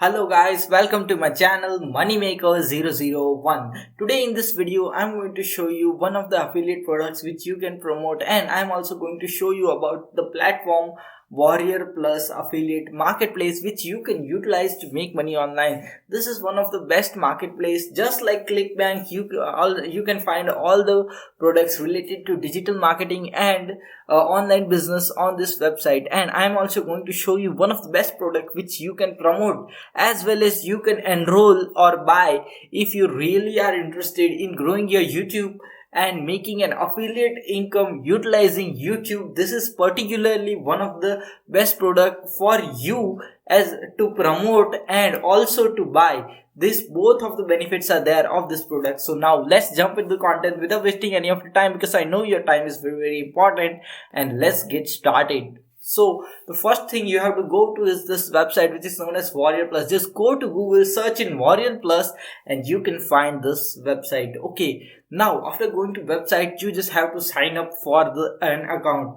Hello guys, welcome to my channel Moneymaker001. Today in this video, I'm going to show you one of the affiliate products which you can promote, and I'm also going to show you about the platform Warrior Plus affiliate marketplace which you can utilize to make money online. This is one of the best marketplace. Just like ClickBank, you can find all the products related to digital marketing and online business on this website. And I'm also going to show you one of the best product which you can promote, as well as you can enroll or buy if you really are interested in growing your YouTube and making an affiliate income utilizing YouTube. This is particularly one of the best product for you as to promote and also to buy. This both of the benefits are there of this product. So now let's jump into the content without wasting any of your time, because I know your time is very important, and let's get started. So the first thing you have to go to is this website which is known as Warrior Plus. Just go to Google, search in Warrior Plus, and you can find this website. Okay, now after going to website, you just have to sign up for an account.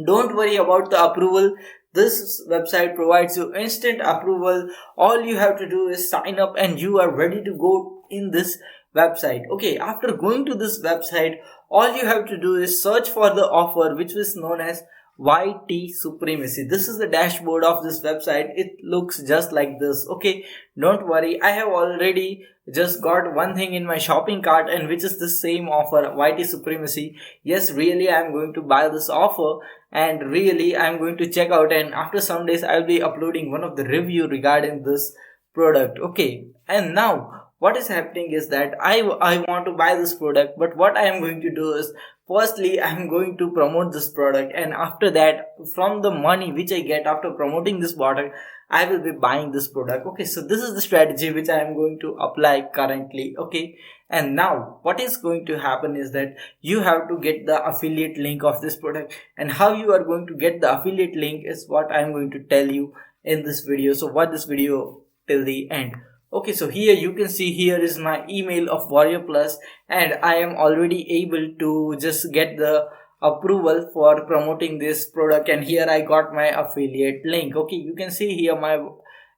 Don't worry about the approval. This website provides you instant approval. All you have to do is sign up and you are ready to go in this website. Okay, after going to this website, all you have to do is search for the offer which was known as YT Supremacy. This is the dashboard of this website. It looks just like this. Okay, don't worry, I have already just got one thing in my shopping cart, and which is the same offer, YT Supremacy. Yes, really I am going to buy this offer, and really I am going to check out, and after some days I will be uploading one of the review regarding this product. Okay, and now what is happening is that I want to buy this product, but what I am going to do is, firstly I am going to promote this product, and after that, from the money which I get after promoting this product, I will be buying this product. Okay, so this is the strategy which I am going to apply currently. Okay, and now what is going to happen is that you have to get the affiliate link of this product, and how you are going to get the affiliate link is what I am going to tell you in this video. So watch this video till the end. Okay, so here you can see, here is my email of Warrior Plus, and I am already able to just get the approval for promoting this product, and here I got my affiliate link. Okay, you can see here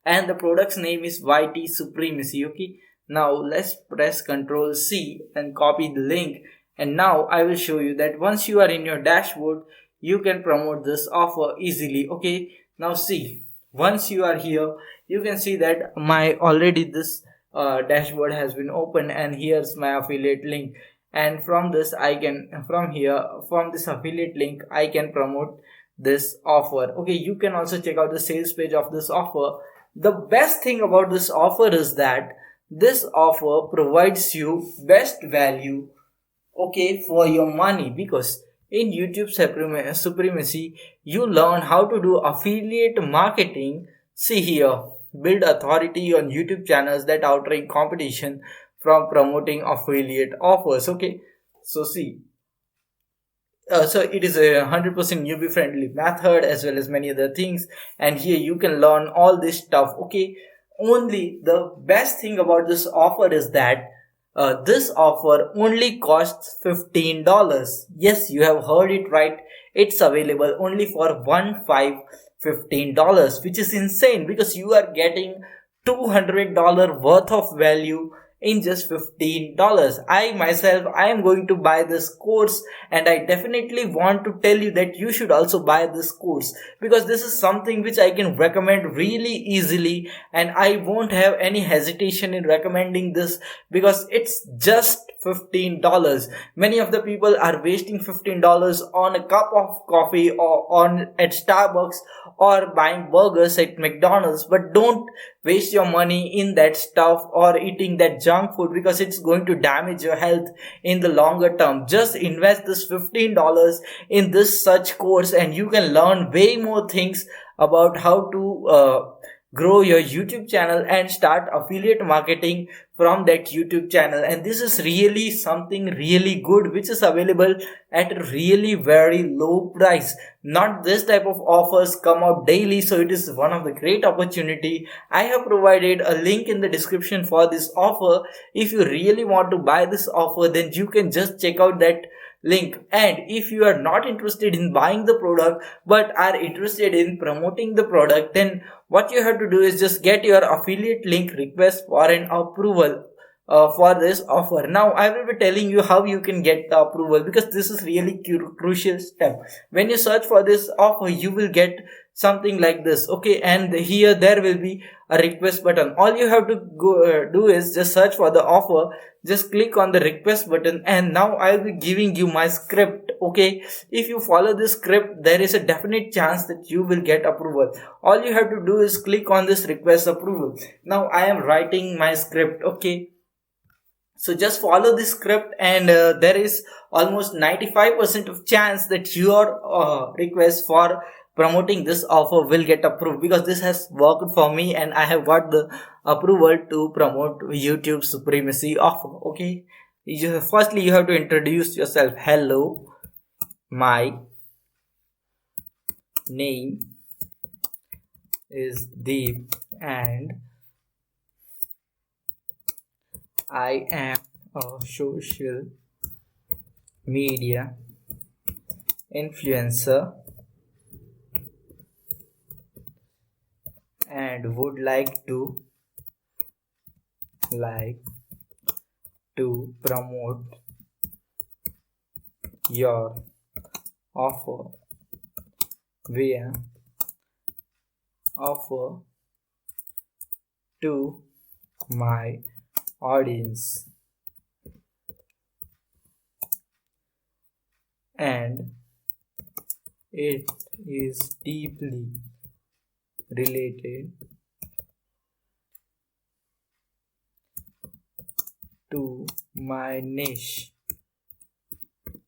and the product's name is YT Supremacy. Okay, now let's press Ctrl C and copy the link, and now I will show you that once you are in your dashboard, you can promote this offer easily. Okay, now see, once you are here, you can see that my already this dashboard has been opened, and here's my affiliate link, and from this I can, from this affiliate link I can promote this offer. Okay, you can also check out the sales page of this offer. The best thing about this offer is that this offer provides you best value, okay, for your money, because in YouTube Supremacy, you learn how to do affiliate marketing. See here, build authority on YouTube channels that outrank competition from promoting affiliate offers. Okay, so see, so it is a 100% newbie friendly method, as well as many other things, and here you can learn all this stuff. Okay, only the best thing about this offer is that this offer only costs $15. Yes, you have heard it right. It's available only for $15, which is insane, because you are getting $200 worth of value in just $15. I myself, I am going to buy this course, and I definitely want to tell you that you should also buy this course, because this is something which I can recommend really easily, and I won't have any hesitation in recommending this, because it's just $15. Many of the people are wasting $15 on a cup of coffee, or on at Starbucks, or buying burgers at McDonald's, but don't waste your money in that stuff or eating that junk food, because it's going to damage your health in the longer term. Just invest this $15 in this such course, and you can learn way more things about how to grow your YouTube channel and start affiliate marketing from that YouTube channel. And this is really something really good, which is available at a really very low price. Not this type of offers come out daily, so it is one of the great opportunity. I have provided a link in the description for this offer. If you really want to buy this offer, then you can just check out that link. And if you are not interested in buying the product but are interested in promoting the product, then what you have to do is just get your affiliate link request for an approval for this offer. Now I will be telling you how you can get the approval, because this is really crucial step. When you search for this offer, you will get something like this, okay, and here there will be a request button. All you have to go do is just search for the offer, just click on the request button, and now I'll be giving you my script, okay. If you follow this script, there is a definite chance that you will get approval. All you have to do is click on this request approval. Now I am writing my script, okay. So just follow this script, and there is almost 95% of chance that your request for promoting this offer will get approved, because this has worked for me and I have got the approval to promote YouTube supremacy offer, okay. Firstly, you have to introduce yourself. Hello, my name is Deep and I am a social media influencer and would like to promote your offer via offer to my audience, and it is deeply related to my niche.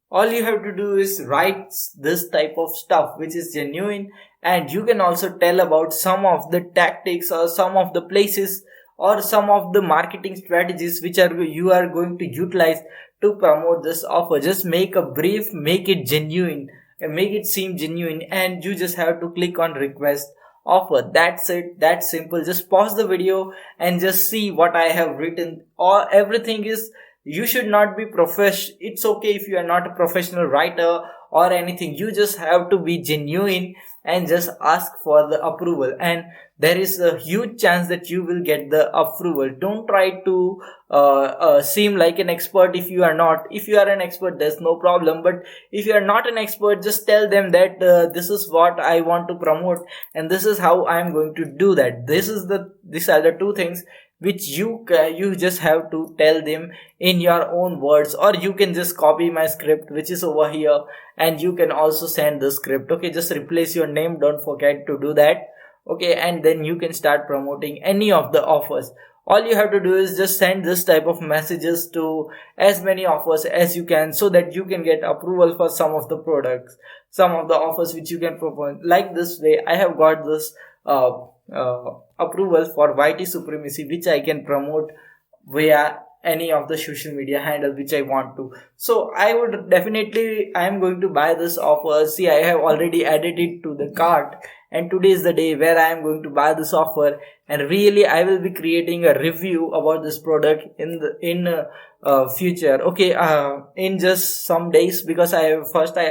All you have to do is write this type of stuff which is genuine, and you can also tell about some of the tactics or some of the places or some of the marketing strategies which you are going to utilize to promote this offer. Just make a brief, make it genuine, and make it seem genuine, and you just have to click on request offer. That's it. That's simple. Just pause the video and just see what I have written. Or everything is, you should not be it's okay if you are not a professional writer or anything. You just have to be genuine and just ask for the approval, and there is a huge chance that you will get the approval. Don't try to seem like an expert if you are not. If you are an expert, there's no problem, but if you are not an expert, just tell them that this is what I want to promote and this is how I am going to do that. These are the two things which you just have to tell them in your own words, or you can just copy my script which is over here, and you can also send the script, okay. Just replace your name, don't forget to do that, okay, and then you can start promoting any of the offers. All you have to do is just send this type of messages to as many offers as you can, so that you can get approval for some of the products, some of the offers which you can propose. Like this way, I have got this approval for YT supremacy, which I can promote via any of the social media handle which I want to. So I am going to buy this offer. See, I have already added it to the cart, and today is the day where I am going to buy this offer, and really I will be creating a review about this product in future, okay, in just some days, because firstly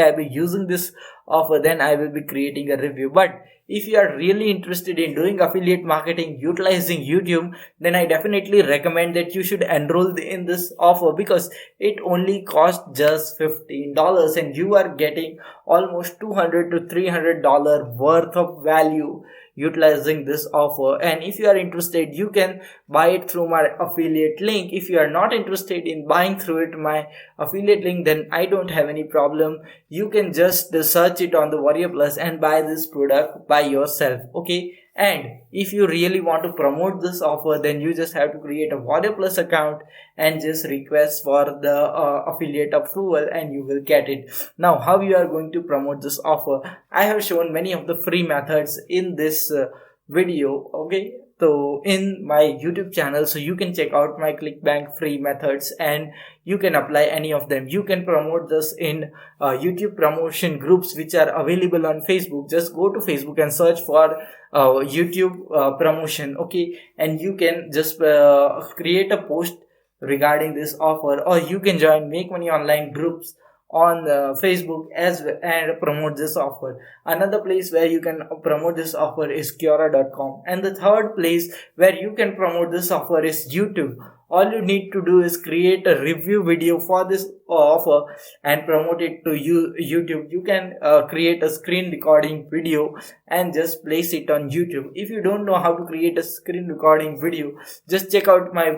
I will be using this offer, then I will be creating a review. But if you are really interested in doing affiliate marketing utilizing YouTube, then I definitely recommend that you should enroll in this offer, because it only costs just $15 and you are getting almost $200 to $300 worth of value utilizing this offer. And if you are interested, you can buy it through my affiliate link. If you are not interested in buying through my affiliate link, then I don't have any problem. You can just search it on the Warrior Plus and buy this product by yourself, okay. And if you really want to promote this offer, then you just have to create a Warrior Plus account and just request for the affiliate approval, and you will get it. Now, how you are going to promote this offer, I have shown many of the free methods in this video, okay. So in my YouTube channel, so you can check out my ClickBank free methods and you can apply any of them. You can promote this in YouTube promotion groups which are available on Facebook. Just go to Facebook and search for YouTube promotion, okay, and you can just create a post regarding this offer, or you can join Make Money Online groups on Facebook and promote this offer. Another place where you can promote this offer is Quora.com, and the third place where you can promote this offer is YouTube. All you need to do is create a review video for this offer and promote it to YouTube. You can create a screen recording video and just place it on YouTube. If you don't know how to create a screen recording video, just check out my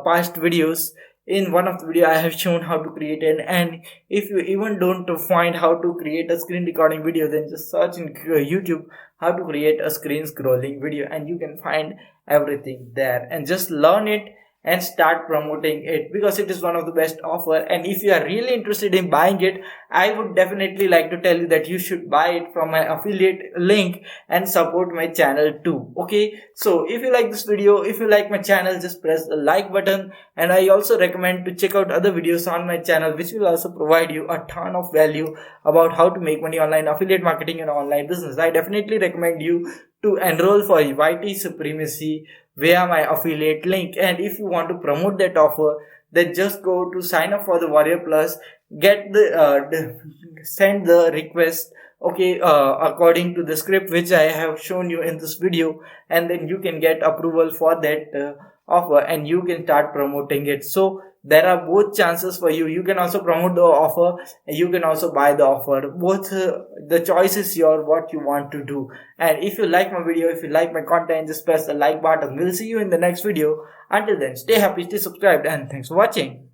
past videos. In one of the video I have shown how to create it, and if you even don't find how to create a screen recording video, then just search in YouTube how to create a screen scrolling video, and you can find everything there, and just learn it and start promoting it, because it is one of the best offer. And if you are really interested in buying it, I would definitely like to tell you that you should buy it from my affiliate link and support my channel too. Okay, so if you like this video, if you like my channel, just press the like button, and I also recommend to check out other videos on my channel which will also provide you a ton of value about how to make money online, affiliate marketing and online business. I definitely recommend you to enroll for YT Supremacy via my affiliate link. And if you want to promote that offer, then just go to sign up for the Warrior Plus, get send the request, okay, according to the script which I have shown you in this video, and then you can get approval for that offer and you can start promoting it. So there are both chances for you. You can also promote the offer, and you can also buy the offer. Both the choice is your, what you want to do. And if you like my video, if you like my content, just press the like button. We'll see you in the next video. Until then, stay happy, stay subscribed, and thanks for watching.